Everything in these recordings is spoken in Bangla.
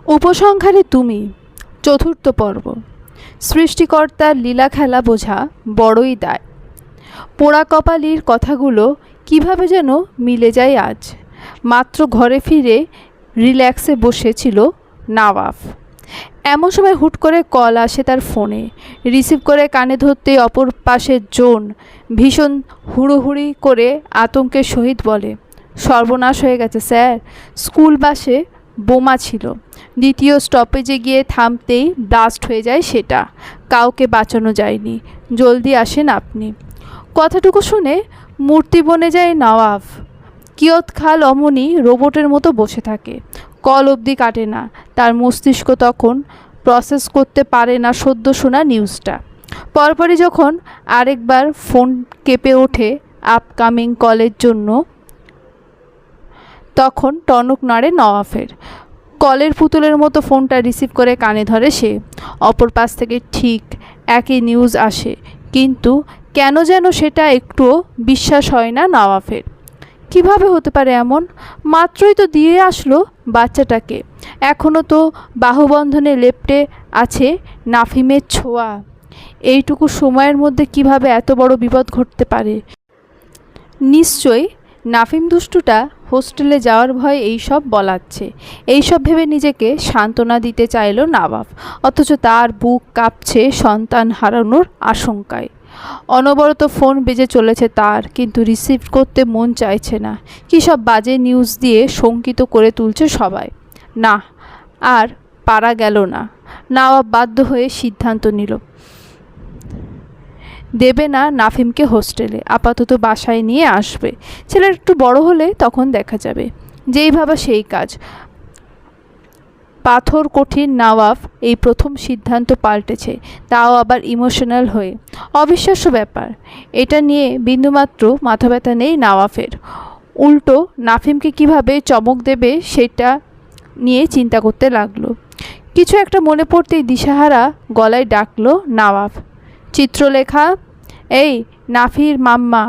উপসংহারে তুমি, চতুর্থ পর্ব। সৃষ্টিকর্তার লীলা খেলা বোঝা বড়ই দায়। পোড়া কপালির কথাগুলো কিভাবে যেন মিলে যায় আজ। মাত্র ঘরে ফিরে রিল্যাক্সে বসেছিল নওয়াফ। এমন সময় হুট করে কল আসে তার ফোনে। রিসিভ করে কানে ধরতেই অপর পাশের জোন ভীষণ হুড়োহুড়ি করে আতঙ্কের সহিত বলে, সর্বনাশ হয়ে গেছে স্যার, স্কুল বাসে বোমা ছিল, দ্বিতীয় স্টপেজে গিয়ে থামতেই ব্লাস্ট হয়ে যায় সেটা, কাউকে বাঁচানো যায়নি, জলদি আসেন আপনি। কথাটুকু শুনে মূর্তি বনে যায় নওয়াফ। কিয়ৎকাল অমনি রোবটের মতো বসে থাকে। কল অবধি কাটে না, তার মস্তিষ্ক তখন প্রসেস করতে পারে না সদ্য শোনা নিউজটা। পরপরই যখন আরেকবার ফোন কেঁপে ওঠে আপকামিং কলের জন্য, তখন টনক নাড়ে নওয়াফের। কলের পুতুলের মতো ফোনটা রিসিভ করে কানে ধরে সে। অপর পাশ থেকে ঠিক একই নিউজ আসে, কিন্তু কেন যেন সেটা একটুও বিশ্বাস হয় না নওয়াফের। কিভাবে হতে পারে এমন? মাত্রই তো দিয়ে আসলো বাচ্চাটাকে, এখনও তো বাহুবন্ধনে লেপ্টে আছে নাফিমের ছোঁয়া। এইটুকু সময়ের মধ্যে কিভাবে এত বড় বিপদ ঘটতে পারে? নিশ্চয়ই নাফিম দুষ্টুটা হোস্টেলে যাওয়ার ভয়ে এইসব বলাচ্ছে। এইসব ভেবে নিজেকে সান্ত্বনা দিতে চাইল নওয়াফ, অথচ তার বুক কাঁপছে সন্তান হারানোর আশঙ্কায়। অনবরত ফোন বেজে চলেছে তার, কিন্তু রিসিভ করতে মন চাইছে না। কী সব বাজে নিউজ দিয়ে শঙ্কিত করে তুলছে সবাই। না, আর পারা গেল না। নওয়াফ বাধ্য হয়ে সিদ্ধান্ত নিল, দেবে না নাফিমকে হোস্টেলে, আপাতত বাসায় নিয়ে আসবে। ছেলের একটু বড় হলে তখন দেখা যাবে। যেই ভাবা সেই কাজ। পাথর কঠিন নওয়াফ এই প্রথম সিদ্ধান্ত পাল্টেছে, তাও আবার ইমোশনাল হয়ে। অবিশ্বাস্য ব্যাপার, এটা নিয়ে বিন্দুমাত্র মাথা ব্যথা নেই নওয়াফের। উল্টো নাফিমকে কিভাবে চমক দেবে সেটা নিয়ে চিন্তা করতে লাগলো। কিছু একটা মনে পড়তেই দিশাহারা গলায় ডাকলো নওয়াফ, চিত্রলেখা, এই নাফির মাম্মা,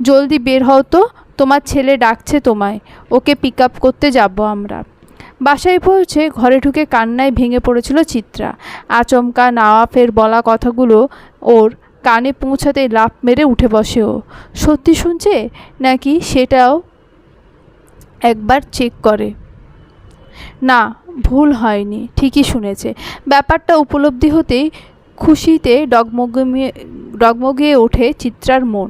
জলদি বের হও তো, তোমার ছেলে ডাকছে তোমায়, ওকে পিক আপ করতে যাব আমরা। বাসায় পৌঁছে ঘরে ঢুকে কান্নায় ভেঙে পড়েছিল চিত্রা। আচমকা নওয়াফের বলা কথাগুলো ওর কানে পৌঁছাতেই লাফ মেরে উঠে বসে ও। সত্যি শুনছে নাকি সেটাও একবার চেক করে। না, ভুল হয়নি, ঠিকই শুনেছে। ব্যাপারটা উপলব্ধি হতেই খুশিতে ডগমগিয়ে ওঠে চিত্রার মন।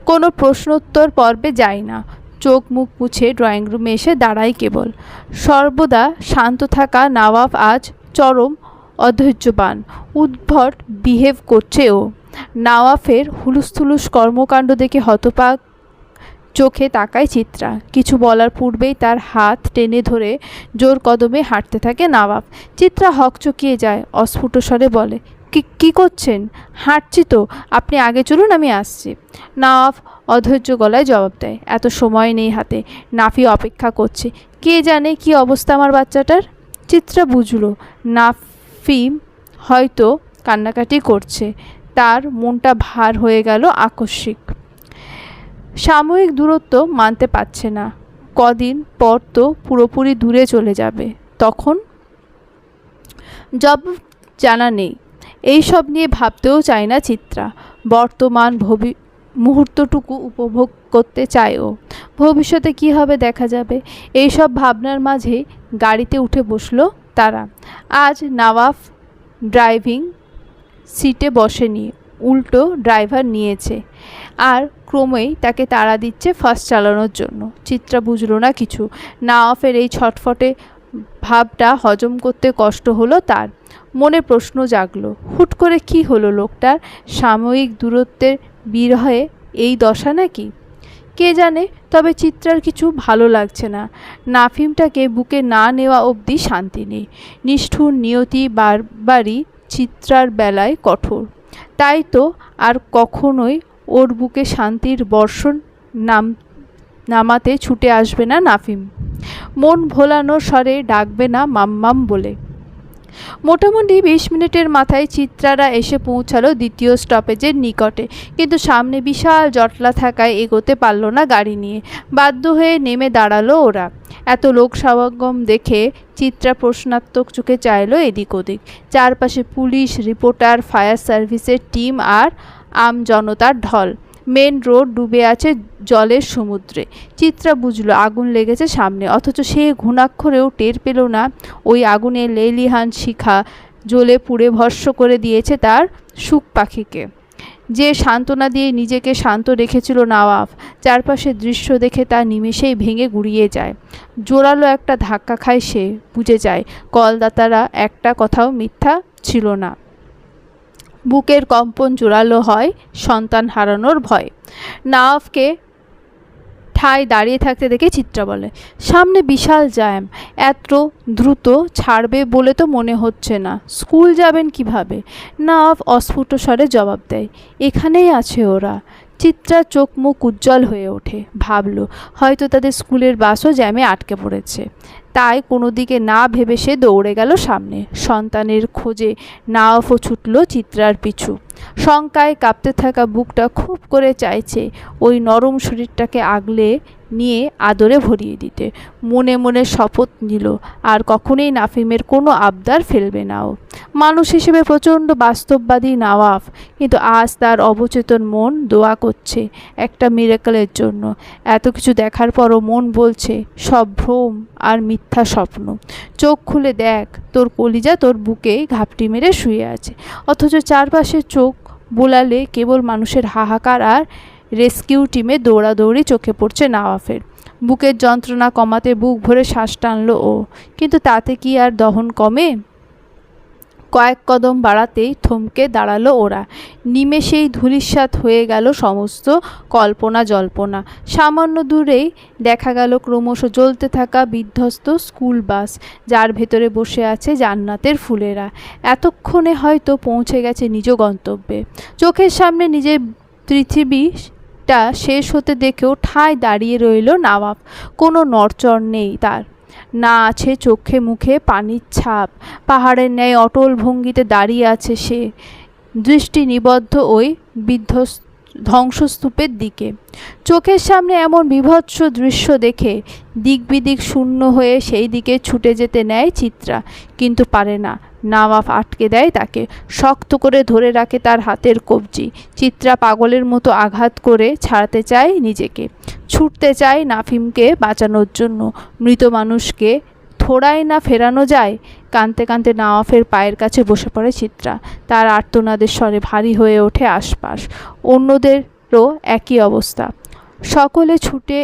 কোনো প্রশ্নোত্তর পর্বে যায় না, চোখ মুখ মুছে ড্রয়িং রুমে এসে দাঁড়ায় কেবল। সর্বদা শান্ত থাকা নওয়াফ আজ চরম অধৈর্যবান, উদ্ভট বিহেভ করছে ও। নওয়াফের হুলুস্থুলুস কর্মকাণ্ড দেখে হতবাক চোখে তাকায় চিত্রা। কিছু বলার পূর্বেই তার হাত টেনে ধরে জোর কদমে হাঁটতে থাকে নওয়াফ। চিত্রা হকচকিয়ে যায়, অস্ফুট স্বরে বলে, কি করছেন? হাঁটছি তো, আপনি আগে চলুন, আমি আসছি। নওয়াফ অধৈর্য গলায় জবাব দেয়, এত সময় নেই হাতে, নাফি অপেক্ষা করছে। কে জানে কি অবস্থা আমার বাচ্চাটার। চিত্রা বুঝলো নাফিম হয়তো কান্নাকাটি করছে। তার মনটা ভার হয়ে গেল আকস্মিক। সাময়িক দূরত্ব মানতে পারছে না, কদিন পর তো পুরোপুরি দূরে চলে যাবে। তখন জবাব জানা নেই। এইসব নিয়ে ভাবতেও চায় না চিত্রা। বর্তমান মুহূর্তটুকু উপভোগ করতে চায় ও। ভবিষ্যতে কি হবে দেখা যাবে। এইসব ভাবনার মাঝে গাড়িতে উঠে বসলো তারা। আজ নওয়াফ ড্রাইভিং সিটে বসেনি, উল্টো ড্রাইভার নিয়েছে, আর ক্রমেই তাকে তাড়া দিচ্ছে ফার্স্ট চালানোর জন্য। চিত্রা বুঝলো না কিছু। নওয়াফের এই ছটফটে ভাবটা হজম করতে কষ্ট হলো তার। মনে প্রশ্ন জাগলো, হুট করে কি হলো লোকটার? সাময়িক দূরত্বের বিরহে এই দশা নাকি? কে জানে। তবে চিত্রার কিছু ভালো লাগছে না। নাফিমটাকে বুকে না নেওয়া অবধি শান্তি নেই। নিষ্ঠুর নিয়তি বারবারই চিত্রার বেলায় কঠোর। তাই তো আর কখনোই ওর বুকে শান্তির বর্ষণ নামাতে ছুটে আসবে না নাফিম। মন ভোলানোর স্বরে ডাকবে না মাম্মাম বলে। মোটামুটি 20 মিনিটের মাথায় চিত্রারা এসে পৌঁছালো দ্বিতীয় স্টপেজের নিকটে, কিন্তু সামনে বিশাল জটলা থাকায় এগোতে পারল না গাড়ি নিয়ে। বাধ্য হয়ে নেমে দাঁড়ালো ওরা। এত লোক সমাগম দেখে চিত্রা প্রশ্নাত্মক চোখে চাইল এদিক ওদিক। চারপাশে পুলিশ, রিপোর্টার, ফায়ার সার্ভিসের টিম আর আম জনতার ঢল। মেন রোড ডুবে আছে জলের সমুদ্রে। চিত্রা বুঝল আগুন লেগেছে সামনে, অথচ সে ঘুণাক্ষরেও টের পেল না ওই আগুনে লেলিহান শিখা জ্বলে পুড়ে ভস্ম করে দিয়েছে তার সুখ পাখিকে। যে সান্ত্বনা দিয়ে নিজেকে শান্ত রেখেছিল নওয়াব, চারপাশের দৃশ্য দেখে তা নিমেষেই ভেঙে গুড়িয়ে যায়। জোরালো একটা ধাক্কা খায় সে, বুঝে যায় কলদাতারা একটা কথাও মিথ্যা ছিল না। বুকের কম্পন জোরালো হয় সন্তান হারানোর ভয়। নওয়াবকে ঠায় দাঁড়িয়ে থাকতে দেখে চিত্রা বলে, সামনে বিশাল জ্যাম, এত দ্রুত ছাড়বে বলে তো মনে হচ্ছে না। স্কুল যাবেন কিভাবে? নওয়াব অস্ফুট স্বরে জবাব দেয়, এখানেই আছে ওরা। চিত্রার চোখ মুখ উজ্জ্বল হয়ে ওঠে। ভাবল হয়তো তাদের স্কুলের বাসও জ্যামে আটকে পড়েছে। তাই কোনো দিকে না ভেবে সে দৌড়ে গেল সামনে। সন্তানের খোঁজে নওয়াবও ছুটল চিত্রার পিছু। শঙ্কায় কাঁপতে থাকা বুকটা খুব করে চাইছে ওই নরম শরীরটাকে আগলে নিয়ে আদরে ভরিয়ে দিতে। মনে মনে শপথ নিল আর কখনোই নাফিমের কোনো আবদার ফেলবে না ও। মানুষ হিসেবে প্রচণ্ড বাস্তববাদী নওয়াব, কিন্তু আজ তার অবচেতন মন দোয়া করছে একটা মিরাকলের জন্য। এত কিছু দেখার পরও মন বলছে সব ভ্রম আর মিথ্যা স্বপ্ন। চোখ খুলে দেখ, তোর কলিজা তোর বুকে ঘাপটি মেরে শুয়ে আছে, অথচ চারপাশে চোখ বোলালে কেবল মানুষের হাহাকার আর রেস্কিউ টিমে দৌড়াদৌড়ি চোখে পড়ছে নওয়াবের। বুকের যন্ত্রণা কমাতে বুক ভরে শ্বাস টানল ও, কিন্তু তাতে কি আর দহন কমে? কয়েক কদম বাড়াতেই থমকে দাঁড়ালো ওরা। নিমেষেই ধূলিসাৎ হয়ে গেল সমস্ত কল্পনা জল্পনা। সামান্য দূরেই দেখা গেল ক্রমশ জ্বলতে থাকা বিধ্বস্ত স্কুল বাস, যার ভেতরে বসে আছে জান্নাতের ফুলেরা। এতক্ষণে হয়তো পৌঁছে গেছে নিজ গন্তব্যে। চোখের সামনে নিজের পৃথিবীটা শেষ হতে দেখেও ঠায় দাঁড়িয়ে রইল নওয়াব। কোনো নড়চড় নেই তার, না আছে চোখে মুখে পানির ছাপ। পাহাড়ের ন্যায় অটল ভঙ্গিতে দাঁড়িয়ে আছে সে, দৃষ্টি নিবদ্ধ ওই ধ্বংসস্তূপের দিকে। চোখের সামনে এমন বীভৎস দৃশ্য দেখে দিক বিদিক শূন্য হয়ে সেই দিকে ছুটে যেতে নেয় চিত্রা, কিন্তু পারে না। নওয়াব আটকে দেয় তাকে, শক্ত করে ধরে রাখে তার হাতের কবজি। চিত্রা পাগলের মতো আঘাত করে ছাড়তে চায় নিজেকে, ছুটতে চায় নাফিমকে বাঁচানোর জন্য। মৃত মানুষকে থোড়াই না ফেরানো যায়। কাঁদতে কাঁদতে নওয়াবের পায়ের কাছে বসে পড়ে চিত্রা। তার আর্তনাদের স্বরে ভারী হয়ে ওঠে আশপাশ। অন্যদেরও একই অবস্থা। সকলে ছুটে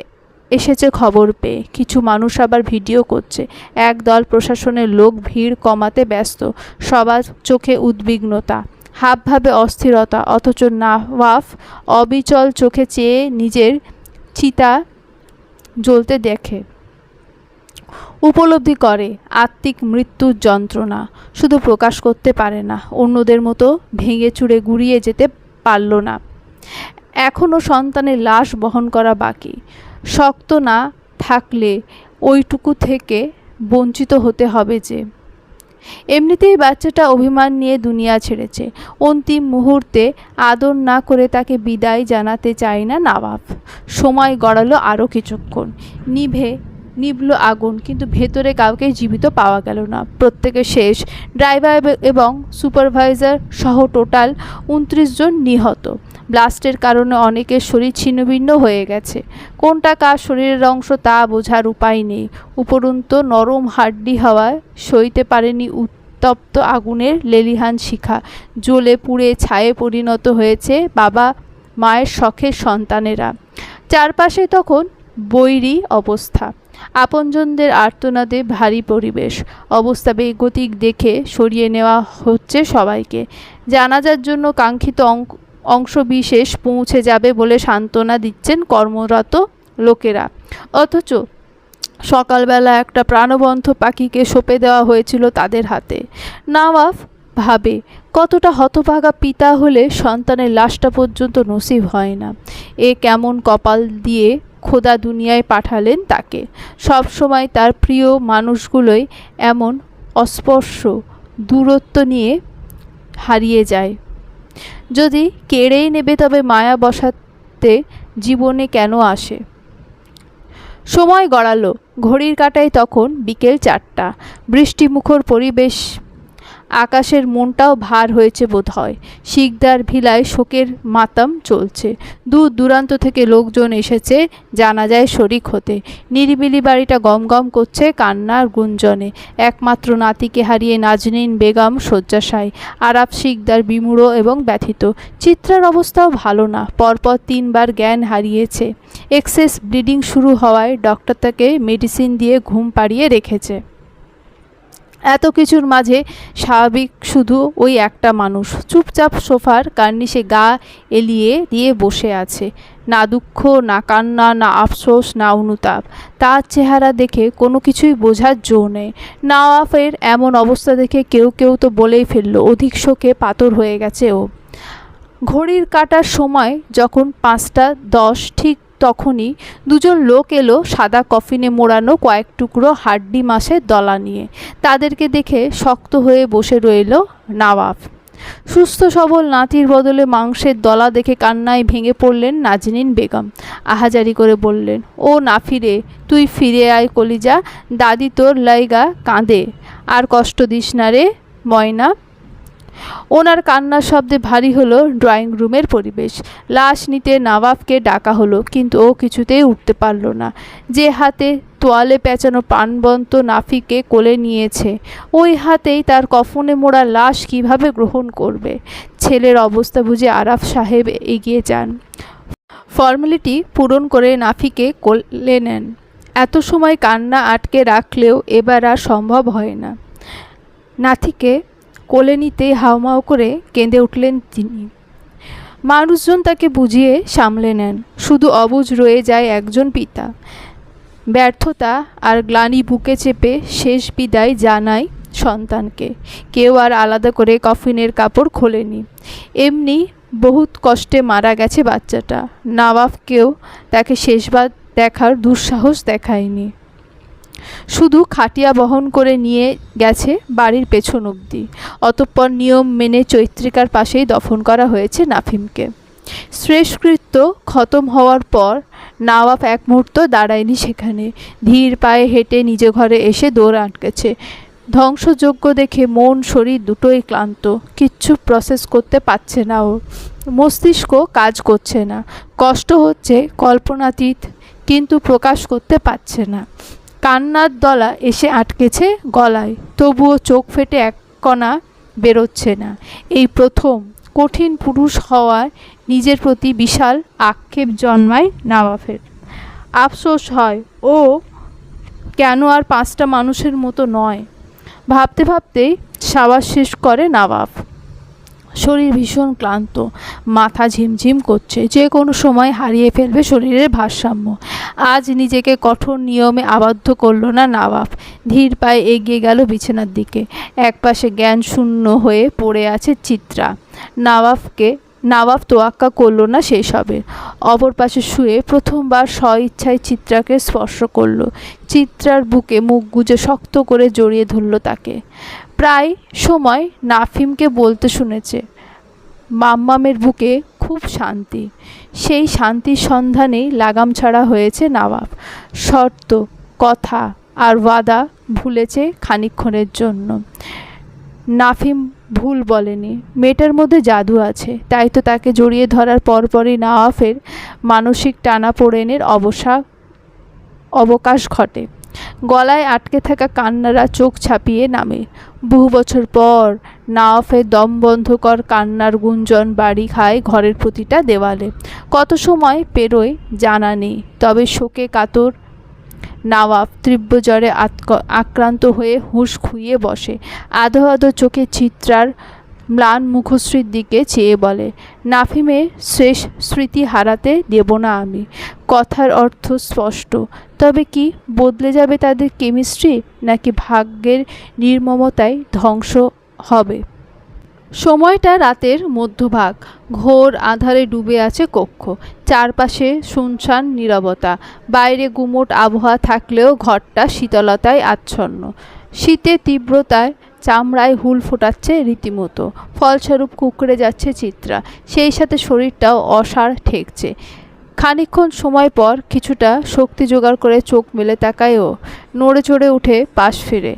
এসেছে খবর পেয়ে। কিছু মানুষ আবার ভিডিও করছে। একদল প্রশাসনের লোক ভিড় কমাতে ব্যস্ত। সবার চোখে উদ্বিগ্নতা, হাবভাবে অস্থিরতা, অথচ নওয়াব অবিচল চোখে চেয়ে নিজের চিতা জ্বলতে দেখে। উপলব্ধি করে আত্মিক মৃত্যুর যন্ত্রণা, শুধু প্রকাশ করতে পারে না। অন্যদের মতো ভেঙে চুরে গুড়িয়ে যেতে পারল না। এখনও সন্তানের লাশ বহন করা বাকি। শক্ত না থাকলে ওইটুকু থেকে বঞ্চিত হতে হবে যে। এমনিতেই বাচ্চাটা অভিমান নিয়ে দুনিয়া ছেড়েছে। অন্তিম মুহূর্তে আদর না করে তাকে বিদায় জানাতে চায় না নওয়াব। সময় গড়ালো আরও কিছুক্ষণ। নিভল আগুন, কিন্তু ভেতরে কাউকে জীবিত পাওয়া গেল না। প্রত্যেকে শেষ। ড্রাইভার এবং সুপারভাইজার সহ টোটাল 29 জন নিহত। ব্লাস্টের কারণে অনেকের শরীর ছিন্নভিন্ন হয়ে গেছে। কোনটা কার শরীরের অংশ তা বোঝার উপায় নেই। উপরন্তু নরম হাড্ডি হওয়ায় সইতে পারেনি উত্তপ্ত আগুনের লেলিহান শিখা। জ্বলে পুড়ে ছায়ে পরিণত হয়েছে বাবা মায়ের শখের সন্তানেরা। চারপাশে তখন বৈরী অবস্থা। আপনজনদের আর্তনাদে ভারী পরিবেশ। অবস্থা বেগতিক দেখে সরিয়ে নেওয়া হচ্ছে সবাইকে। জানাজার জন্য কাঙ্ক্ষিত অংশবিশেষ পৌঁছে যাবে বলে সান্ত্বনা দিচ্ছেন কর্মরত লোকেরা। অথচ সকালবেলা একটা প্রাণবন্ত পাখিকে সঁপে দেওয়া হয়েছিল তাদের হাতে। নওয়াব ভাবে, কতটা হতভাগা পিতা হলে সন্তানের লাশটা পর্যন্ত নসিব হয় না। এ কেমন কপাল দিয়ে খোদা দুনিয়ায় পাঠালেন তাকে। সব সময় তার প্রিয় মানুষগুলোই এমন অস্পর্শ দূরত্ব নিয়ে হারিয়ে যায়। যদি কেড়েই নেবে তবে মায়া বসাতে জীবনে কেন আসে? সময় গড়ালো, ঘড়ির কাঁটায় তখন বিকেল 4টা। বৃষ্টিমুখর পরিবেশ, আকাশের মনটাও ভার হয়েছে বোধ হয়। শিকদার ভিলায় শোকের মাতাম চলছে। দূর দূরান্ত থেকে লোকজন এসেছে জানাজায় শরিক হতে। নিরিবিলি বাড়িটা গমগম করছে কান্নার গুঞ্জনে। একমাত্র নাতিকে হারিয়ে নাজনীন বেগম শয্যাশায়ী, আরাফ শিকদার বিমূঢ় এবং ব্যথিত। চিত্রার অবস্থাও ভালো না, পরপর 3বার জ্ঞান হারিয়েছে। এক্সেস ব্লিডিং শুরু হওয়ায় ডক্টর তাকে মেডিসিন দিয়ে ঘুম পাড়িয়ে রেখেছে। এত কিছুর মাঝে স্বাভাবিক শুধু ওই একটা মানুষ, চুপচাপ সোফার কার্নিশে গা এলিয়ে দিয়ে বসে আছে। না দুঃখ, না কান্না, না আফসোস, না অনুতাপ। তার চেহারা দেখে কোনো কিছুই বোঝার জো নেই। নওয়াফের এমন অবস্থা দেখে কেউ কেউ তো বলেই ফেলল অধিক শোকে পাথর হয়ে গেছে ও। ঘড়ির কাঁটার সময় যখন 5টা 10 ঠিক তখনই দুজন লোক এলো সাদা কফিনে মোড়ানো কয়েক টুকরো হাড্ডি মাছের দলা নিয়ে। তাদেরকে দেখে শক্ত হয়ে বসে রইল নওয়াফ। সুস্থ সবল নাতির বদলে মাংসের দলা দেখে কান্নায় ভেঙে পড়লেন নাজনীন বেগম। আহাজারি করে বললেন, ও নাফিরে, তুই ফিরে আয় কলিজা, দাদি তোর লাইগা কাঁদে, আর কষ্ট দিস না রে ময়না। ওনার কান্নার শব্দে ভারী হলো ড্রয়িং রুমের পরিবেশ। লাশ নিতে নওয়াফকে ডাকা হলো, কিন্তু ও কিছুতেই উঠতে পারল না। যে হাতে তোয়ালে পেঁচানো প্রাণবন্ত নাফিকে কোলে নিয়েছে, ওই হাতেই তার কফনে মোড়া লাশ কিভাবে গ্রহণ করবে? ছেলের অবস্থা বুঝে আরাফ সাহেব এগিয়ে যান। ফর্মালিটি পূরণ করে নাফিকে কোলে নেন। এত সময় কান্না আটকে রাখলেও এবার আর সম্ভব হয় না। নাতিকে কোলে নিতে হাউমাউ করে কেঁদে উঠলেন তিনি। মানুষজন তাকে বুঝিয়ে সামলে নেন। শুধু অবুঝ রয়ে যায় একজন পিতা। ব্যর্থতা আর গ্লানি বুকে চেপে শেষ বিদায় জানায় সন্তানকে। কেউ আর আলাদা করে কফিনের কাপড় খোলেনি। এমনি বহুত কষ্টে মারা গেছে বাচ্চাটা। নওয়াফকেও তাকে শেষবার দেখার দুঃসাহস দেখায়নি। শুধু খাটিয়া বহন করে নিয়ে গেছে বাড়ির পেছন অবধি। অতঃপর নিয়ম মেনে চৈত্রিকার পাশেই দফন করা হয়েছে নাফিমকে। শেষকৃত্য খতম হওয়ার পর নওয়াফ এক মুহূর্ত দাঁড়ায়নি সেখানে। ধীর পায়ে হেঁটে নিজ ঘরে এসে দৌড় আটকেছে। ধ্বংসযজ্ঞ দেখে মন শরীর দুটোই ক্লান্ত। কিচ্ছু প্রসেস করতে পারছে না ওর। মস্তিষ্ক কাজ করছে না। কষ্ট হচ্ছে কল্পনাতীত, কিন্তু প্রকাশ করতে পারছে না। কান্নার দলা এসে আটকেছে গলায়, তবুও চোখ ফেটে এক কণা বেরোচ্ছে না। এই প্রথম কঠিন পুরুষ হওয়ায় নিজের প্রতি বিশাল আক্ষেপ জন্মায় নওয়াফের। আফসোস হয় ও কেন আর 5টা মানুষের মতো নয়। ভাবতে ভাবতেই সাবাস শেষ করে নওয়াফ। শরীর ভীষণ ক্লান্ত, মাথা ঝিমঝিম করছে, যে কোনো সময় হারিয়ে ফেলবে শরীরের ভারসাম্য। আজ নিজেকে কঠোর নিয়মে আবদ্ধ করল না নওয়াফ। ধীর পায়ে এগিয়ে গেল বিছানার দিকে। একপাশে জ্ঞান শূন্য হয়ে পড়ে আছে চিত্রা। নওয়াফ তোয়াক্কা করল না সেই সবে। অপর পাশে শুয়ে প্রথমবার স্বইচ্ছায় চিত্রাকে স্পর্শ করল। চিত্রার বুকে মুখ গুজে শক্ত করে জড়িয়ে ধরল তাকে। প্রায় সময় নাফিমকে বলতে শুনেছে, মাম্মামের বুকে খুব শান্তি। সেই শান্তির সন্ধানেই লাগাম ছাড়া হয়েছে নওয়াফ। শর্ত, কথা আর ওয়াদা ভুলেছে খানিকক্ষণের জন্য। নাফিম ভুল বলেনি। মেয়েটার মধ্যে জাদু আছে, তাই তো তাকে জড়িয়ে ধরার পরপরই নওয়াফের মানসিক টানাপোড়েনের অবকাশ ঘটে। গলায় আটকে থাকা কান্নারা চোখ ছাপিয়ে নামে। বহু বছর পর নওয়াফের দমবন্ধকর কান্নার গুঞ্জন বাড়ি খায় ঘরের প্রতিটা দেওয়ালে। কত সময় পেরোয় জানা নেই, তবে শোকে কাতর নওয়াফ তীব্র জ্বরে আক্রান্ত হয়ে হুঁশ খুইয়ে বসে। আধো আধো চোখে চিত্রার ম্লান মুখশ্রীর দিকে চেয়ে বলে, নাফিমের শেষ স্মৃতি হারাতে দেব না আমি। কথার অর্থ স্পষ্ট, তবে কি বদলে যাবে তাদের কেমিস্ট্রি, নাকি ভাগ্যের নির্মমতায় ধ্বংস হবে? সময়টা রাতের মধ্যভাগ। ঘোর আঁধারে ডুবে আছে কক্ষ। চারপাশে শুনশান নীরবতা। বাইরে গুমোট আবহাওয়া থাকলেও ঘরটা শীতলতায় আচ্ছন্ন। শীতের তীব্রতায় চামড়ায় হুল ফোটাচ্ছে রীতিমতো। ফলস্বরূপ কুঁকড়ে যাচ্ছে চিত্রা। সেই সাথে শরীরটাও অসাড় ঠেকছে। খানিকক্ষণ সময় পর কিছুটা শক্তি জোগাড় করে চোখ মেলে তাকায় ও নড়ে চড়ে উঠে পাশ ফিরে।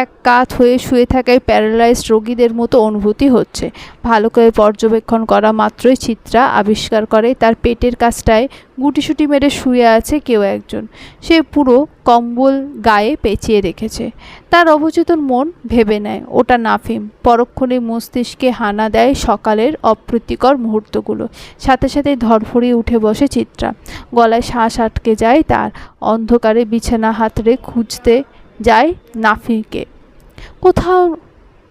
এক কাত হয়ে শুয়ে থাকায় প্যারালাইজড রোগীদের মতো অনুভূতি হচ্ছে। ভালো করে পর্যবেক্ষণ করা মাত্রই চিত্রা আবিষ্কার করে তার পেটের কাছটায় গুটিসুটি মেরে শুয়ে আছে কেউ একজন। সে পুরো কম্বল গায়ে পেঁচিয়ে রেখেছে। তার অবচেতন মন ভেবে নেয় ওটা নাফিম। পরক্ষণে মস্তিষ্কে হানা দেয় সকালের অপ্রীতিকর মুহূর্তগুলো। সাথে সাথে ধরফড়িয়ে উঠে বসে চিত্রা। গলায় শ্বাস আটকে যায় তার। অন্ধকারে বিছানা হাতড়ে খুঁজতে যায় নাফিকে। কোথাও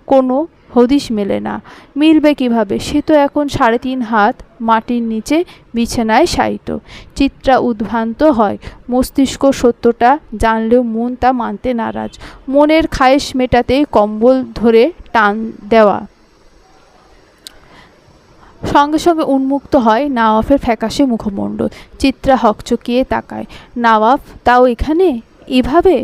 কোনো হদিশ মেলে না। মিলবে কিভাবে? সে তো এখন 3.5 হাত মাটির নিচে বিছানায় শায়িত। চিত্রা উদ্ভ্রান্ত হয়। মস্তিষ্ক সত্যটা জানলেও মন তা মানতে নারাজ। মনের খায়েশ মেটাতে কম্বল ধরে টান দেওয়া। সঙ্গে সঙ্গে উন্মুক্ত হয় নওয়াফের ফ্যাকাশে মুখমণ্ডল। চিত্রা হকচকিয়ে তাকায়। নওয়াফ তাও এখানে এভাবে?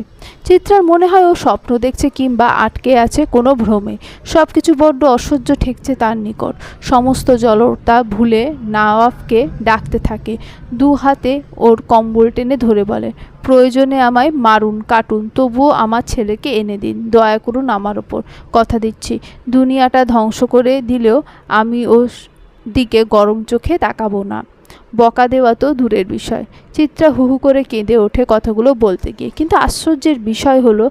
চিত্রার মনে হয় ও স্বপ্ন দেখছে কিংবা আটকে আছে কোনো ভ্রমে। সব কিছু বড্ড অসহ্য ঠেকছে তার নিকট। সমস্ত জড়তা ভুলে নওয়াফকে ডাকতে থাকে। 2 হাতে ওর কম্বল টেনে ধরে বলে, প্রয়োজনে আমায় মারুন কাটুন, তবুও আমার ছেলেকে এনে দিন। দয়া করুন আমার ওপর। কথা দিচ্ছি দুনিয়াটা ধ্বংস করে দিলেও আমি ওর দিকে গরম চোখে তাকাবো না। বকা দেওয়া তো দূরের বিষয়। চিত্রা হু হু করে কেঁদে ওঠে কথাগুলো বলতে গিয়ে। কিন্তু আশ্চর্যের বিষয় হলো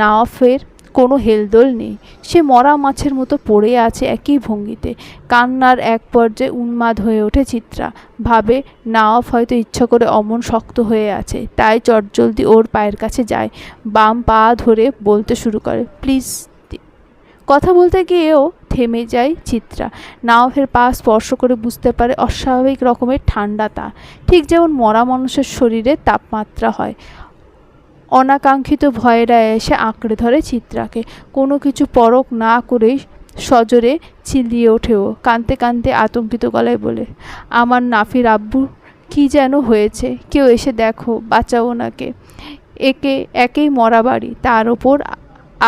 নওয়াফের কোনো হেলদোল নেই। সে মরা মাছের মতো পড়ে আছে একই ভঙ্গিতে। কান্নার এক পর্যায়ে উন্মাদ হয়ে ওঠে চিত্রা। ভাবে নওয়াফ হয়তো ইচ্ছা করে অমন শক্ত হয়ে আছে, তাই চটজলদি ওর পায়ের কাছে যায়। বাম পা ধরে বলতে শুরু করে, প্লিজ। কথা বলতে গিয়েও থেমে যায় চিত্রা। নওয়াফের পা স্পর্শ করে বুঝতে পারে অস্বাভাবিক রকমের ঠান্ডা তা। ঠিক যেমন মরা মানুষের শরীরে তাপমাত্রা হয়। অনাকাঙ্ক্ষিত ভয়েরা এসে আঁকড়ে ধরে চিত্রাকে। কোনো কিছু পরখ না করেই সজোরে চিল্লিয়ে ওঠে ও। কাঁদতে কাঁদতে আতঙ্কিত গলায় বলে, আমার নাফির আব্বু কি যেন হয়েছে, কেউ এসে দেখো, বাঁচাও ওনাকে। একেই মরা বাড়ি, তার ওপর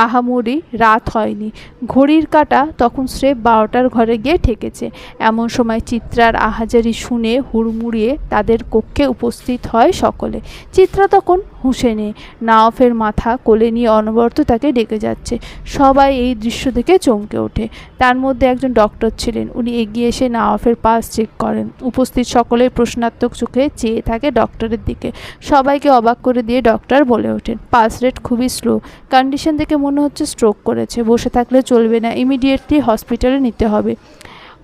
আহামরি রাত হয়নি। ঘড়ির কাঁটা তখন স্রেফ 12টার ঘরে গিয়ে ঠেকেছে। এমন সময় চিত্রার আহাজারি শুনে হুড়মুড়িয়ে তাদের কক্ষে উপস্থিত হয় সকলে। চিত্রা তখন হুঁশে নেই। নওয়াফের মাথা কোলে নিয়ে অনবরত তাকে ডেকে যাচ্ছে। সবাই এই দৃশ্য দেখে চমকে ওঠে। তার মধ্যে একজন ডক্টর ছিলেন। উনি এগিয়ে এসে নওয়াফের পালস চেক করেন। উপস্থিত সকলের প্রশ্নাত্মক চোখে চেয়ে থাকে ডক্টরের দিকে। সবাইকে অবাক করে দিয়ে ডক্টর বলে ওঠেন, পালস রেট খুবই স্লো। কন্ডিশন দেখে মনে হচ্ছে স্ট্রোক করেছে। বসে থাকলে চলবে না, ইমিডিয়েটলি হসপিটালে নিতে হবে।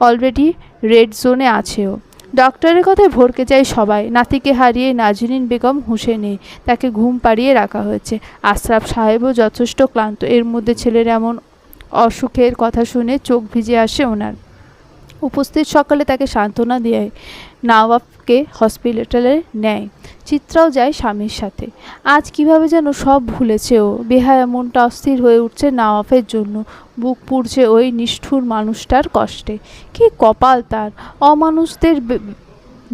অলরেডি রেড জোনে আছেও। ডক্টরের কথায় ভরকে যায় সবাই। নাতিকে হারিয়ে নাজনীন বেগম হুঁশে নেই। তাকে ঘুম পাড়িয়ে রাখা হয়েছে। আশরাফ সাহেবও যথেষ্ট ক্লান্ত। এর মধ্যে ছেলের এমন অসুখের কথা শুনে চোখ ভিজে আসে ওনার। উপস্থিত সকালে তাকে সান্ত্বনা দিয়ে নওয়াফকে হসপিটালে নেয়। চিত্রাও যায় স্বামীর সাথে। আজ কিভাবে যেন সব ভুলেছে ও। বেহায়া মনটা অস্থির হয়ে উঠছে নওয়াফের জন্য। বুক পুড়ছে ওই নিষ্ঠুর মানুষটার কষ্টে। কি কপাল তার! অমানুষদের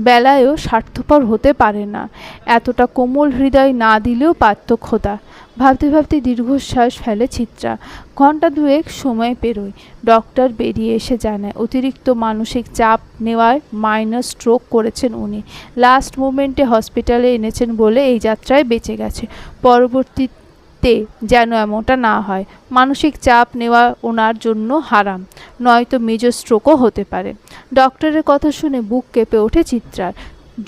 বেলায়ও স্বার্থপর হতে পারে না। এতটা কোমল হৃদয় না দিলেও পারত খোদা। ভাবতে ভাবতে দীর্ঘশ্বাস ফেলে চিত্রা। ঘন্টা 2 সময় পেরোয়। ডক্টর বেরিয়ে এসে জানায় অতিরিক্ত মানসিক চাপ নেওয়ায় মাইনর স্ট্রোক করেছেন উনি। লাস্ট মোমেন্টে হসপিটালে এনেছেন বলে এই যাত্রায় বেঁচে গেছে। পরবর্তীতে যেন এমনটা না হয়। মানসিক চাপ নেওয়া ওনার জন্য হারাম, নয়তো মেজর স্ট্রোকও হতে পারে। ডক্টরের কথা শুনে বুক কেঁপে ওঠে চিত্রার।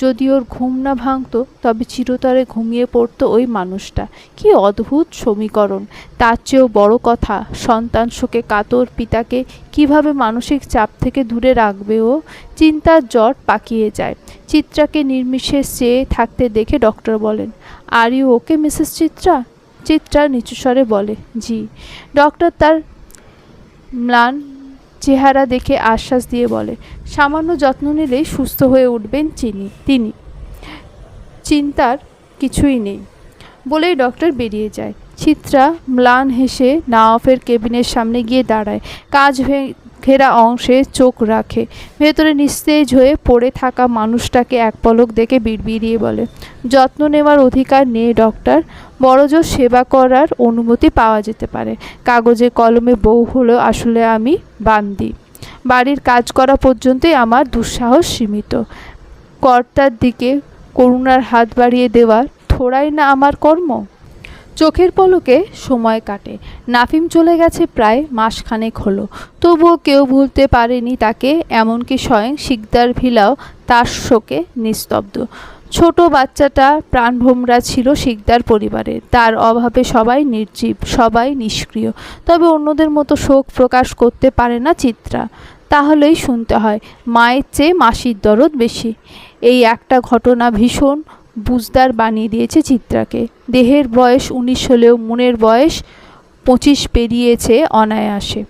যদি ওর ঘুম না ভাঙতো তবে চিরতরে ঘুমিয়ে পড়তো ওই মানুষটা। কি অদ্ভুত সমীকরণ! তার চেয়েও বড় কথা, সন্তান শোকে কাতর পিতাকে কিভাবে মানসিক চাপ থেকে দূরে রাখবে ও। চিন্তার জট পাকিয়ে যায়। চিত্রাকে নির্বিশেষ চেয়ে থাকতে দেখে ডক্টর বলেন, are you okay Mrs Chitra? Chitra নিচু স্বরে বলে, জি। ডক্টর তার ম্লান চেহারা দেখে আশ্বাস দিয়ে বলে, সামান্য যত্ন নিলেই সুস্থ হয়ে উঠবেন তিনি। চিন্তার কিছুই নেই। বলেই ডক্টর বেরিয়ে যায়। চিত্রা ম্লান হেসে নওয়াফের কেবিনের সামনে গিয়ে দাঁড়ায়। কাঁচ ঘেরা অংশে চোখ রাখে। ভেতরে নিস্তেজ হয়ে পড়ে থাকা মানুষটাকে এক পলক দেখে বিড়বিড়িয়ে বলে, যত্ন নেওয়ার অধিকার নেই ডক্টর, বড়জোর সেবা করার অনুমতি পাওয়া যেতে পারে। কাগজে কলমে বউ হলেও আসলে আমি বান্দি। বাড়ির কাজ করা পর্যন্তই আমার দুঃসাহস সীমিত। কর্তার দিকে করুণার হাত বাড়িয়ে দেওয়ার থোড়াই না আমার কর্ম। চোখের পলকে সময় কাটে। নাফিম চলে গেছে প্রায় মাসখানেক হলো, তবুও কেউ ভুলতে পারেনি তাকে, এমনকি স্বয়ং শিকদার ভিলাও তার শোকে নিস্তব্ধ। ছোট বাচ্চাটা প্রাণভোমরা ছিল শিকদার পরিবারে, তার অভাবে সবাই নির্জীব, সবাই নিষ্ক্রিয়। তবে অন্যদের মতো শোক প্রকাশ করতে পারে না চিত্রা। তাহলেই শুনতে হয় মায়ের চেয়ে মাসির দরদ বেশি। এই একটা ঘটনা ভীষণ বুঝদার বানিয়ে দিয়েছে চিত্রাকে। দেহের বয়স 19 হলেও মনের বয়স 25 পেরিয়েছে অনায়াসে।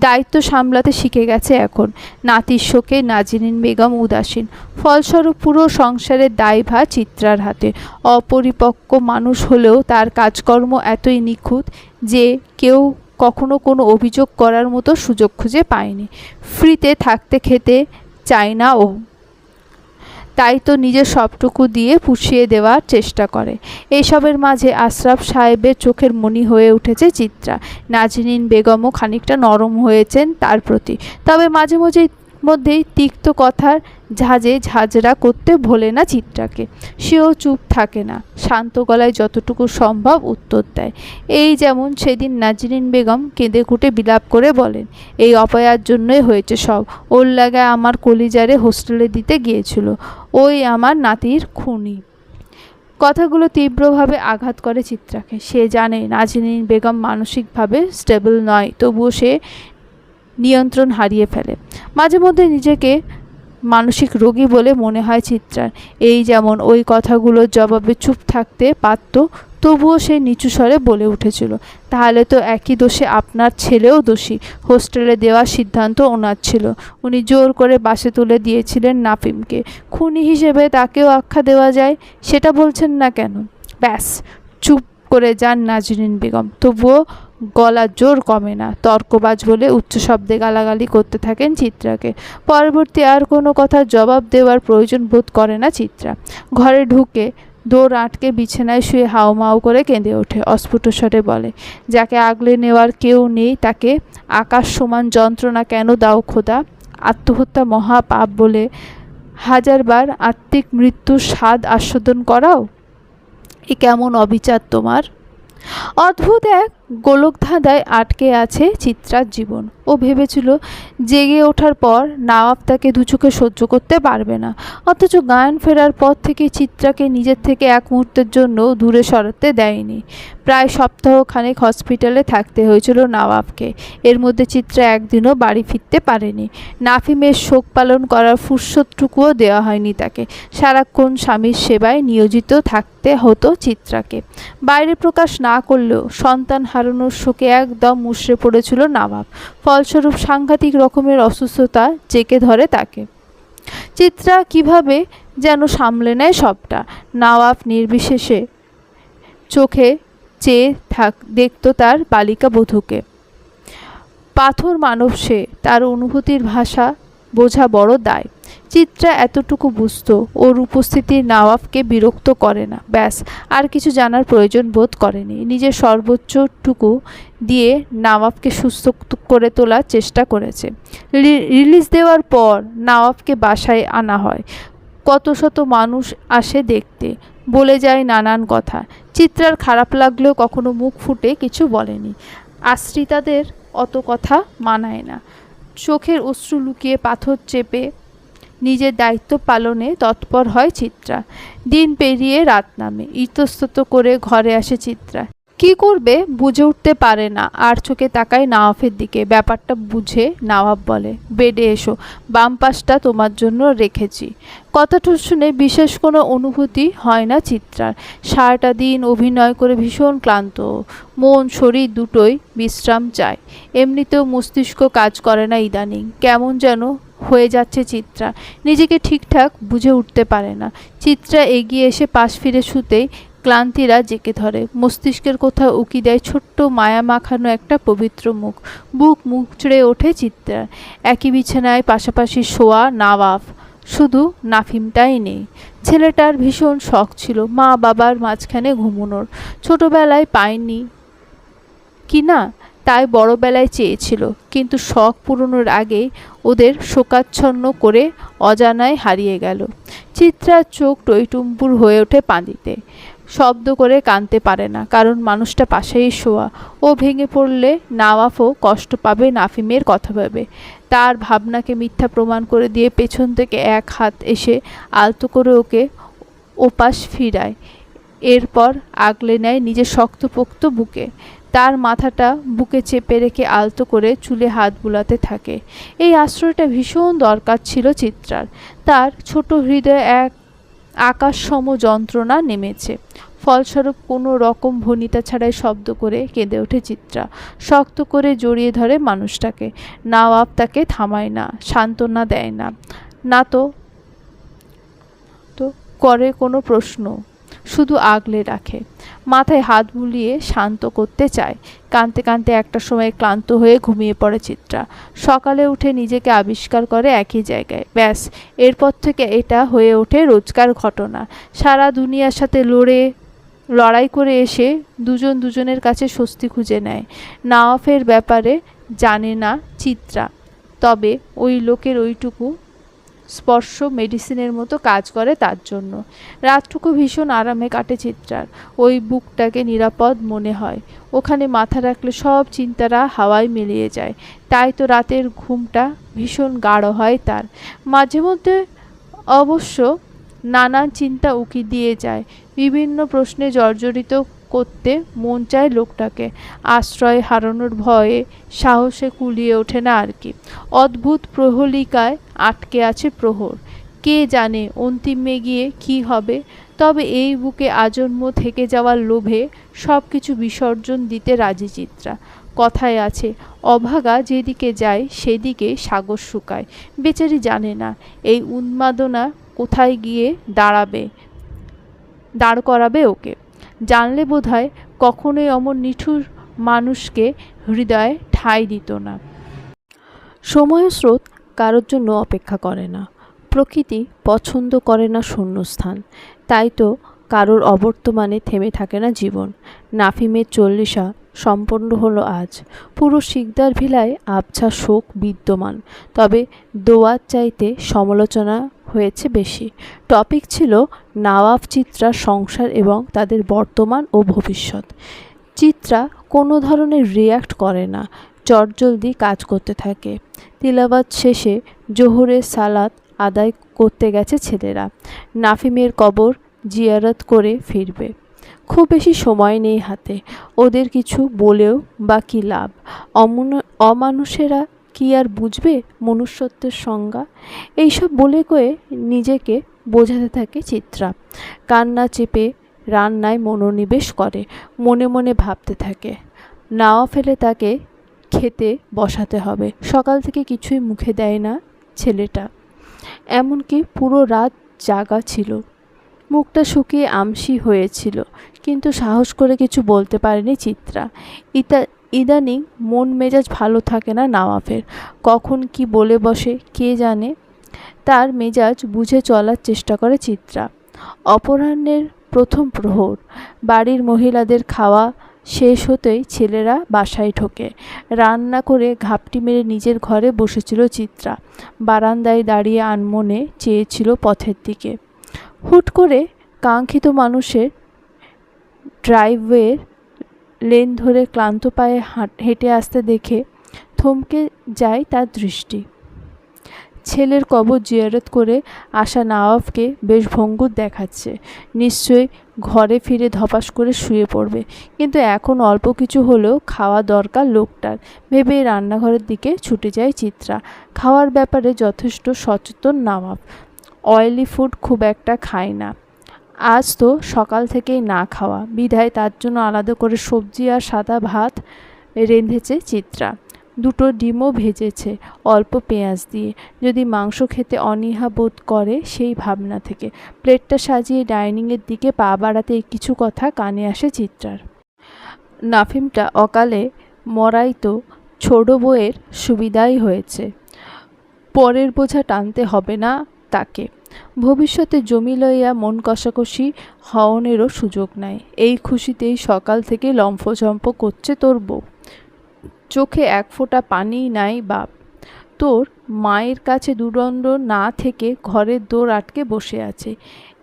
দায়িত্ব সামলাতে শিখে গেছে এখন। নাতির শোকে নাজনীন বেগম উদাসীন, ফলস্বরূপ পুরো সংসারের দায়ভার চিত্রার হাতে। অপরিপক্ক মানুষ হলেও তার কাজকর্ম এতই নিখুঁত যে কেউ কখনো কোনো অভিযোগ করার মতো সুযোগ খুঁজে পায়নি। ফ্রিতে থাকতে খেতে চায় না ও, তাই তো নিজের সবটুকু দিয়ে পুষিয়ে দেওয়ার চেষ্টা করে। এসবের মাঝে আশরাফ সাহেবের চোখের মণি হয়ে উঠেছে চিত্রা। নাজনীন বেগমও খানিকটা নরম হয়েছেন তার প্রতি, তবে মাঝে মধ্যেই তিক্ত কথার ঝাঁজে ঝাঁঝরা করতে ভোলে না চিত্রাকে। সেও চুপ থাকে না, শান্ত গলায় যতটুকু সম্ভব উত্তর দেয়। এই যেমন সেদিন নাজনীন বেগম কেঁদে কুটে বিলাপ করে বলেন, এই অপয়ার জন্যই হয়েছে সব, ওর লাগায় আমার কলিজারে হোস্টেলে দিতে গিয়েছিল, ওই আমার নাতির খুনি। কথাগুলো তীব্রভাবে আঘাত করে চিত্রাকে। সে জানে নাজনীন বেগম মানসিকভাবে স্টেবল নয়, তবুও সে নিয়ন্ত্রণ হারিয়ে ফেলে। মাঝে মধ্যে নিজেকে মানসিক রোগী বলে মনে হয় চিত্রার। এই যেমন ওই কথাগুলোর জবাবে চুপ থাকতে পারত, তবুও সে নিচু স্বরে বলে উঠেছিল, তাহলে তো একই দোষে আপনার ছেলেও দোষী। হোস্টেলে দেওয়ার সিদ্ধান্ত ওনার ছিল, উনি জোর করে বাসে তুলে দিয়েছিলেন নাফিমকে। খুনি হিসেবে তাকেও আখ্যা দেওয়া যায়, সেটা বলছেন না কেন? ব্যাস, চুপ করে যান নাজনীন বেগম। তবুও গলার জোর কমে না, তর্কবাজ বলে উচ্চ শব্দে গালাগালি করতে থাকেন চিত্রাকে। পরবর্তী আর কোনো কথার জবাব দেওয়ার প্রয়োজন বোধ করে না চিত্রা। ঘরে ঢুকে দৌড় আটকে বিছানায় শুয়ে হাউমাউ করে কেঁদে ওঠে। অস্ফুট স্বরে বলে, যাকে আগলে নেওয়ার কেউ নেই তাকে আকাশ সমান যন্ত্রণা কেন দাও খোদা? আত্মহত্যা মহা পাপ বলে হাজারবার আত্মিক মৃত্যুর স্বাদ আস্বাদন করাও, এ কেমন অবিচার তোমার? অদ্ভুত এক গোলকধাঁধায় আটকে আছে চিত্রার জীবন। ও ভেবেছিল জেগে ওঠার পর নওয়াব তাকে দুচোখে সহ্য করতে পারবে না, অথচ গায়ন ফেরার পর থেকে চিত্রাকে নিজের থেকে এক মুহূর্তের জন্য দূরে সরাতে দেয়নি। প্রায় সপ্তাহখানেক হসপিটালে থাকতে হয়েছিল নওয়াবকে। এর মধ্যে চিত্রা একদিনও বাড়ি ফিরতে পারেনি। নাফিমের শোক পালন করার ফুরসতটুকুও দেওয়া হয়নি তাকে। সারাক্ষণ স্বামীর সেবায় নিয়োজিত থাকতে হতো চিত্রাকে। বাইরে প্রকাশ না করলেও সন্তান হারানোর শোকে একদম মুষড়ে পড়েছিল নওয়াব। ফলস্বরূপ সাংঘাতিক রকমের অসুস্থতা জেঁকে ধরে তাকে। চিত্রা কিভাবে যেন সামলে নেয় সবটা। নওয়াব নির্বিশেষে চোখে চেয়ে দেখত তার বালিকা বধূকে। পাথর মানব সে, তার অনুভূতির ভাষা বোঝা বড় দায়। চিত্রা এতটুকু বুঝতো, ওর উপস্থিতি নওয়াবকে বিরক্ত করে না, ব্যাস, আর কিছু জানার প্রয়োজন বোধ করেনি। নিজের সর্বোচ্চটুকু দিয়ে নওয়াবকে সুস্থ করে তোলার চেষ্টা করেছে। রিলিজ দেওয়ার পর নওয়াবকে বাসায় আনা হয়। কত শত মানুষ আসে দেখতে, বলে যায় নানান কথা। চিত্রার খারাপ লাগলেও কখনো মুখ ফুটে কিছু বলেনি। আশ্রিতাদের অত কথা মানায় না। চোখের অশ্রু লুকিয়ে পাথর চেপে নিজের দায়িত্ব পালনে তৎপর হয় চিত্রা। দিন পেরিয়ে রাত নামে। ইতস্তত করে ঘরে আসে চিত্রা। কি করবে বুঝে উঠতে পারে না, আর চোখে তাকায় নওয়াবের দিকে। ব্যাপারটা বুঝে নওয়াব বলে, বেডে এসো, বাম পাশটা তোমার জন্য রেখেছি। কথাটা শুনে বিশেষ কোনো অনুভূতি হয় না চিত্রার। সারাটা দিন অভিনয় করে ভীষণ ক্লান্ত, মন শরীর দুটোই বিশ্রাম চায়। এমনিতেও মস্তিষ্ক কাজ করে না ইদানিং, কেমন যেন হয়ে যাচ্ছে চিত্রা। নিজেকে ঠিকঠাক বুঝে উঠতে পারে না। চিত্রা এগিয়ে এসে পাশ ফিরে শুতেই ক্লান্তিরা জেঁকে ধরে। মস্তিষ্কের কোথাও উকি দেয় ছোট্ট মায়া মাখানো একটা পবিত্র মুখ। বুক মুচড়ে ওঠে চিত্রার। একই বিছানায় পাশাপাশি শোয়া নওয়াব, শুধু নাফিমটাই নেই। ছেলেটার ভীষণ শখ ছিল মা বাবার মাঝখানে ঘুমোনোর, ছোটবেলায় পায়নি কি না, তাই বড়বেলায় চেয়েছিল, কিন্তু শখ পূরণের আগেই ওদের শোকাচ্ছন্ন করে অজানায় হারিয়ে গেল। চিত্রার চোখ টইটুম্বুর হয়ে ওঠে পানিতে। শব্দ করে কাঁদতে পারে না, কারণ মানুষটা পাশেই শোয়া। ও ভেঙে পড়লে নওয়াফও কষ্ট পাবে নাফিমের কথা ভেবে। তার ভাবনাকে মিথ্যা প্রমাণ করে দিয়ে পেছন থেকে এক হাত এসে আলতো করে ওকে ওপাশ ফিরায়। এরপর আগলে নেয় নিজের শক্তপোক্ত বুকে। তার মাথাটা বুকে চেপে রেখে আলতো করে চুলে হাত বুলাতে থাকে। এই আশ্রয়টা ভীষণ দরকার ছিল চিত্রার। তার ছোট হৃদয়ে এক আকাশসম যন্ত্রণা নেমেছে। ফলস্বরূপ কোনো রকম ভনিতা ছাড়াই শব্দ করে কেঁদে ওঠে চিত্রা। শক্ত করে জড়িয়ে ধরে মানুষটাকে। নওয়াব তাকে থামায় না, সান্ত্বনা দেয় না, না তো করে কোনো প্রশ্ন, শুধু আগলে রাখে। মাথায় হাত বুলিয়ে শান্ত করতে চায়। কাঁদতে কাঁদতে একটা সময় ক্লান্ত হয়ে ঘুমিয়ে পড়ে চিত্রা। সকালে উঠে নিজেকে আবিষ্কার করে একই জায়গায়। ব্যাস, এরপর থেকে এটা হয়ে ওঠে রোজকার ঘটনা। সারা দুনিয়ার সাথে লড়াই করে এসে দুজন দুজনের কাছে স্বস্তি খুঁজে নেয়। নওয়াফের ব্যাপারে জানে না চিত্রা, তবে ওই লোকের ওইটুকু স্পর্শ মেডিসিনের মতো কাজ করে তার জন্য। রাতটুকু ভীষণ আরামে কাটে চিত্রার। ওই বুকটাকে নিরাপদ মনে হয়। ওখানে মাথা রাখলে সব চিন্তারা হাওয়ায় মিলিয়ে যায়। তাই তো রাতের ঘুমটা ভীষণ গাঢ় হয় তার। মাঝে মধ্যে অবশ্য নানান চিন্তা উকি দিয়ে যায়। বিভিন্ন প্রশ্নে জর্জরিত করতে মন চায় লোকটাকে। আশ্রয় হারানোর ভয়ে সাহসে কুলিয়ে ওঠে না আর কি। অদ্ভুত প্রহলিকায় আটকে আছে প্রহর। কে জানে অন্তিমে গিয়ে কি হবে। তবে এই বুকে আজন্ম থেকে যাওয়ার লোভে সব কিছু বিসর্জন দিতে রাজি চিত্রা। কথায় আছে, অভাগা যেদিকে যায় সেদিকে সাগর শুকায়। বেচারি জানে না এই উন্মাদনা কোথায় গিয়ে দাঁড় করাবে ওকে। জানলে বোধহয় কখনোই অমন নিঠুর মানুষকে হৃদয়ে ঠাঁই দিত না। সময় স্রোত কারোর জন্য অপেক্ষা করে না। প্রকৃতি পছন্দ করে না শূন্যস্থান। তাই তো কারোর অবর্তমানে থেমে থাকে না জীবন। নাফিমের 40 সম্পন্ন হলো আজ। পুরো শিকদার ভিলায় আবছা শোক বিদ্যমান। তবে দোয়ার চাইতে সমালোচনা হয়েছে বেশি। টপিক ছিল নওয়াব চিত্রার সংসার এবং তাদের বর্তমান ও ভবিষ্যৎ। চিত্রা কোনো ধরনের রিয়্যাক্ট করে না, চটজলদি কাজ করতে থাকে। তিলাওয়াত শেষে জোহরের সালাত আদায় করতে গেছে ছেলেরা। নাফিমের কবর জিয়ারত করে ফিরবে। খুব বেশি সময় নেই হাতে। ওদের কিছু বলেও বা কী লাভ? অমানুষেরা কি আর বুঝবে মনুষ্যত্বের সংজ্ঞা? এইসব বলে কয়ে নিজেকে বোঝাতে থাকে চিত্রা। কান্না চেপে রান্নায় মনোনিবেশ করে। মনে মনে ভাবতে থাকে, নাওয়া ফেলে তাকে খেতে বসাতে হবে। সকাল থেকে কিছুই মুখে দেয় না ছেলেটা। এমনকি পুরো রাত জাগা ছিল। মুখটা শুকিয়ে আমসি হয়েছিল, কিন্তু সাহস করে কিছু বলতে পারেনি চিত্রা। ইদানিং মন মেজাজ ভালো থাকে না নওয়াফের। কখন কি বলে বসে কে জানে। তার মেজাজ বুঝে চলার চেষ্টা করে চিত্রা। অপরাহ্নের প্রথম প্রহর। বাড়ির মহিলাদের খাওয়া শেষ হতেই ছেলেরা বাসায় ঢোকে। রান্না করে ঘাপটি মেরে নিজের ঘরে বসেছিল চিত্রা। বারান্দায় দাঁড়িয়ে আনমনে চেয়েছিল পথের দিকে। হুট করে কাঙ্ক্ষিত মানুষের ড্রাইভওয়ের লেন ধরে ক্লান্ত পায়ে হেঁটে আসতে দেখে থমকে যায় তার দৃষ্টি। ছেলের কবর জিয়ারত করে আসা নওয়াবকে বেশ ভঙ্গুর দেখাচ্ছে। নিশ্চয়ই ঘরে ফিরে ধপাস করে শুয়ে পড়বে। কিন্তু এখন অল্প কিছু হলেও খাওয়া দরকার লোকটার ভেবে রান্নাঘরের দিকে ছুটে যায় চিত্রা। খাওয়ার ব্যাপারে যথেষ্ট সচেতন নওয়াব। অয়েলি ফুড খুব একটা খায় না। আজ তো সকাল থেকেই না খাওয়া, বিধায় তার জন্য আলাদা করে সবজি আর সাদা ভাত রেঁধেছে চিত্রা। 2টো ডিমও ভেজেছে অল্প পেঁয়াজ দিয়ে, যদি মাংস খেতে অনীহা বোধ করে সেই ভাবনা থেকে। প্লেটটা সাজিয়ে ডাইনিংয়ের দিকে পা বাড়াতেই কিছু কথা কানে আসে চিত্রার। নাফিমটা অকালে মরাই তো ছোট বউয়ের সুবিধাই হয়েছে। পরের বোঝা টানতে হবে না তাকে। ভবিষ্যতে জমি লইয়া মন কষাকষি হওনেরও সুযোগ নাই। এই খুশিতেই সকাল থেকে লম্ফঝম্প করছে তোর বউ। চোখে এক ফোঁটা পানি নাই বাপ। তোর মায়ের কাছে দুদণ্ড না থেকে ঘরের দোর আটকে বসে আছে।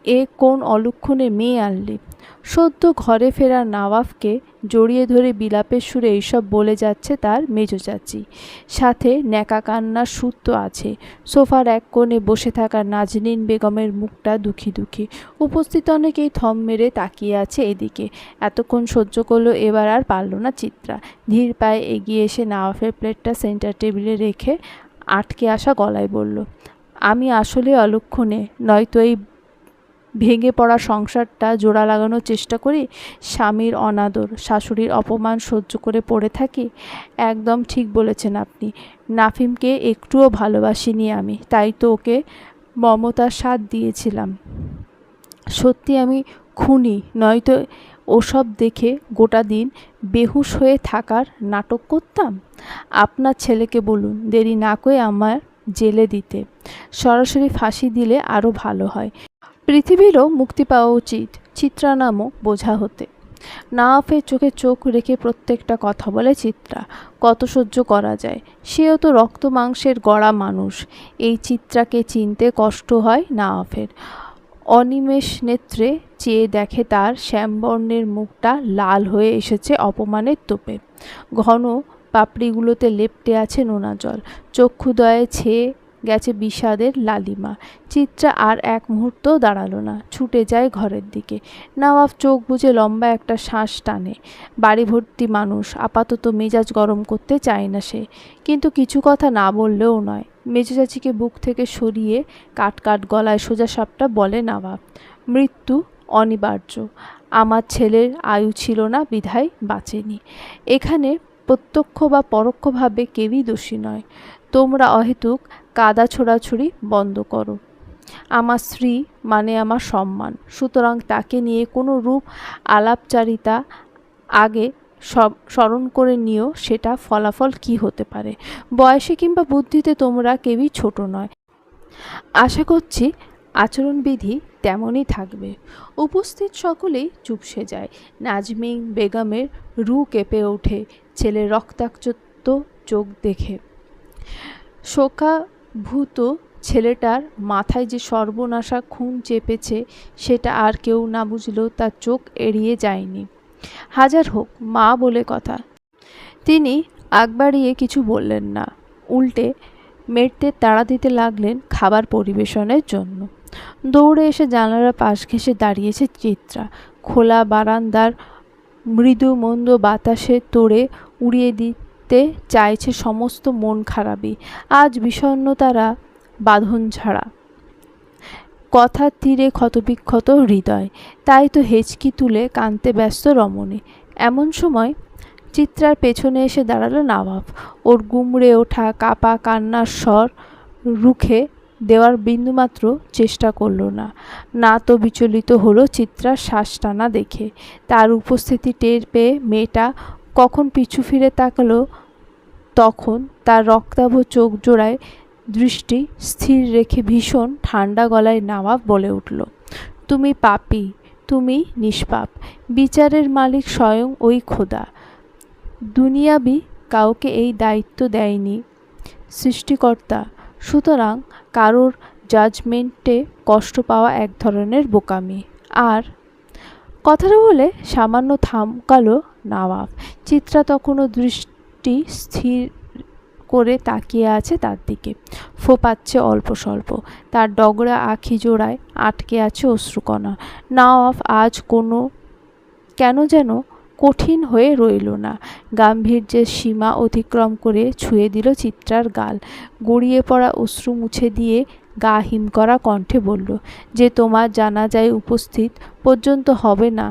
এ কোন অলক্ষণে মেয়ে আনলি? সদ্য ঘরে ফেরা নবাবকে জড়িয়ে ধরে বিলাপের সুরে এইসব বলে যাচ্ছে তার মেজ চাচি। সাথে ন্যাকা কান্নার সুর তো আছে। সোফার এক কোণে বসে থাকা নাজনীন বেগমের মুখটা দুঃখী দুঃখী। উপস্থিত অনেকেই থম মেরে তাকিয়ে আছে এদিকে। এতক্ষণ সহ্য করলো, এবার আর পারল না চিত্রা। ধীর পায়ে এগিয়ে এসে নবাবের প্লেটটা সেন্টার টেবিলে রেখে আটকে আসা গলায় বলল, আমি আসলে অলক্ষণে, নয়তো এই ভেঙে পড়া সংসারটা জোড়া লাগানোর চেষ্টা করি, স্বামীর অনাদর, শাশুড়ির অপমান সহ্য করে পড়ে থাকি। একদম ঠিক বলেছেন আপনি। নাফিমকে একটুও ভালোবাসিনি আমি, তাই তো ওকে মমতার স্বাদ দিয়েছিলাম। সত্যি আমি খুনি, নয়তো ওসব দেখে গোটা দিন বেহুশ হয়ে থাকার নাটক করতাম। আপনার ছেলেকে বলুন দেরি না করে আমার জেলে দিতে। সরাসরি ফাঁসি দিলে আরও ভালো হয়। পৃথিবীরও মুক্তি পাওয়া উচিত চিত্রা নামক বোঝা হতে। নওয়াফের চোখে চোখ রেখে প্রত্যেকটা কথা বলে চিত্রা। কত সহ্য করা যায়? সেও তো রক্ত মাংসের গড়া মানুষ। এই চিত্রাকে চিনতে কষ্ট হয় নওয়াফের। অনিমেষ নেত্রে চেয়ে দেখে তার শ্যামবর্ণের মুখটা লাল হয়ে এসেছে অপমানের তোপে। ঘন পাপড়িগুলোতে লেপ্টে আছে নোনা জল। চক্ষুদয়ে ছেয়ে গেছে বিষাদের লালিমা। চিত্রা আর এক মুহূর্ত দাঁড়ালো না, ছুটে যায় ঘরের দিকে। নওয়াব চোখ বুজে লম্বা একটা শ্বাস টানে। বাড়ি ভর্তি মানুষ, আপাতত মেজাজ গরম করতে চায় না সে। কিন্তু কিছু কথা না বললেও নয়। মেজো চাচিকে বুক থেকে সরিয়ে কাট কাট গলায় সোজা সাপটা বলে নওয়াব, মৃত্যু অনিবার্য। আমার ছেলের আয়ু ছিল না বিধায় বাঁচেনি। এখানে প্রত্যক্ষ বা পরোক্ষভাবে কেউই দোষী নয়। তোমরা অহেতুক কাদা ছোড়াছুড়ি বন্ধ করো। আমার স্ত্রী মানে আমার সম্মান, সুতরাং তাকে নিয়ে কোনো রূপ আলাপচারিতা আগে সব স্মরণ করে নিও। সেটা ফলাফল কি হতে পারে? বয়সে কিংবা বুদ্ধিতে তোমরা কেউই ছোট নয়। আশা করছি আচরণবিধি তেমনই থাকবে। উপস্থিত সকলেই চুপসে যায়। নাজমিন বেগমের রু কেঁপে ওঠে ছেলের রক্তাক্ত চোখ দেখে। শোকাভূত ছেলেটার মাথায় যে সর্বনাশা খুন চেপেছে সেটা আর কেউ না বুঝলেও তার চোখ এড়িয়ে যায়নি। হাজার হোক মা বলে কথা। তিনি আগ বাড়িয়ে কিছু বললেন না, উল্টে মেয়েদের তাড়া দিতে লাগলেন খাবার পরিবেশনের জন্য। দৌড়ে এসে জানালার পাশ ঘেঁষে দাঁড়িয়েছে চিত্রা। খোলা বারান্দার মৃদু মন্দ বাতাসে তোড়ে উড়িয়ে দিতে চাইছে সমস্ত মন খারাপই। আজ বিষণ্ণতারা বাঁধন ছাড়া, কথার তীরে ক্ষতবিক্ষত হৃদয়। তাই তো হেঁচকি তুলে কাঁদতে ব্যস্ত রমণী। এমন সময় চিত্রার পেছনে এসে দাঁড়ালো নওয়াব। ওর গুমড়ে ওঠা কাপা কান্নার স্বর রুখে দেওয়ার বিন্দুমাত্র চেষ্টা করল না। না তো বিচলিত হলো চিত্রার শ্বাস টানা দেখে। তার উপস্থিতি টের পেয়ে মেয়েটা কখন পিছু ফিরে তাকালো, তখন তার রক্তাভ চোখ জোড়ায় দৃষ্টি স্থির রেখে ভীষণ ঠান্ডা গলায় নওয়াব বলে উঠল, তুমি পাপী, তুমি নিষ্পাপ। বিচারের মালিক স্বয়ং ওই খোদা। দুনিয়াবি কাউকে এই দায়িত্ব দেয়নি সৃষ্টিকর্তা। সুতরাং কারোর জাজমেন্টে কষ্ট পাওয়া এক ধরনের বোকামি। আর কথাটা বলে সামান্য থামকালো নওয়াব। চিত্রা তখনও দৃষ্টি স্থির করে তাকিয়ে আছে তার দিকে। ফোপাচ্ছে অল্প স্বল্প। তার ডগরা আখি জোড়ায় আটকে আছে অশ্রুকণা। নওয়াব আজ কেন যেন কঠিন হয়ে রইল না। গাম্ভীর্যের সীমা অতিক্রম করে ছুঁয়ে দিল চিত্রার গাল। গড়িয়ে পড়া অশ্রু মুছে দিয়ে গা হিম করা কণ্ঠে বলল, যে তোমার জানাজায় উপস্থিত পর্যন্ত হবে না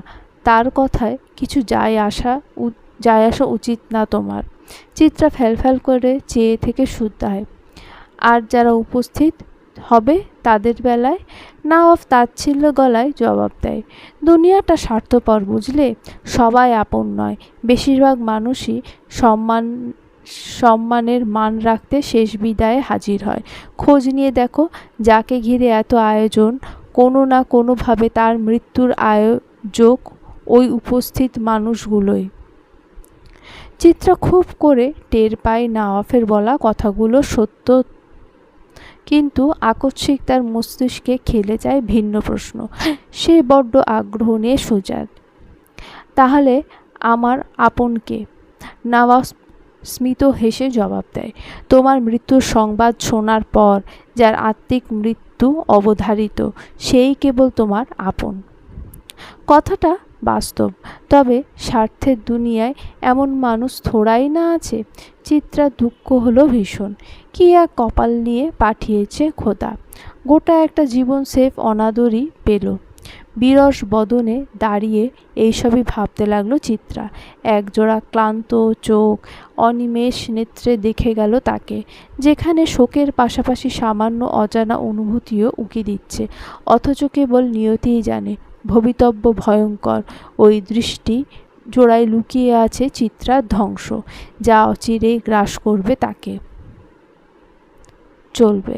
তার কথায় কিছু যায় আসা উচিত না তোমার। চিত্রা ফ্যালফ্যাল করে চেয়ে থেকে শুধায়, আর যারা উপস্থিত হবে তাদের বেলায়? নওয়াব তাচ্ছিল্য গলায় জবাব দেয়, দুনিয়াটা স্বার্থপর বুঝলে। সবাই আপন নয়। বেশিরভাগ মানুষই সম্মানের মান রাখতে শেষ বিদায়ে হাজির হয়। খোঁজ নিয়ে দেখো, যাকে ঘিরে এত আয়োজন, কোনো না কোনোভাবে তার মৃত্যুর আয়োজক ওই উপস্থিত মানুষগুলোই। চিত্রা খুব করে টের পায় নওয়াফের বলা কথাগুলো সত্য, কিন্তু আকস্মিক তার মস্তিষ্কে খেলে যায় ভিন্ন প্রশ্ন। সে বড্ড আগ্রহ নিয়ে সোজা। তাহলে আমার আপন কে? নওয়াফ স্মিত হেসে জবাব দেয়, তোমার মৃত্যুর সংবাদ শোনার পর যার আত্মিক মৃত্যু অবধারিত, সেই কেবল তোমার আপন। কথাটা বাস্তব, তবে স্বার্থের দুনিয়ায় এমন মানুষ থোড়াই না আছে। চিত্রা দুঃখ হলো ভীষণ। কি এক কপাল নিয়ে পাঠিয়েছে খোদা, গোটা একটা জীবন সেফ অনাদরই পেল। বিরস বদনে দাঁড়িয়ে এইসবই ভাবতে লাগলো চিত্রা। একজোড়া ক্লান্ত চোখ অনিমেষ নেত্রে দেখে গেল তাকে, যেখানে শোকের পাশাপাশি সামান্য অজানা অনুভূতিও উকি দিচ্ছে, অথচ কেবল নিয়তিই জানে ভবিতব্য ভয়ঙ্কর। ওই দৃষ্টি জোড়ায় লুকিয়ে আছে চিত্রার ধ্বংস, যা অচিরেই গ্রাস করবে তাকে। চলবে।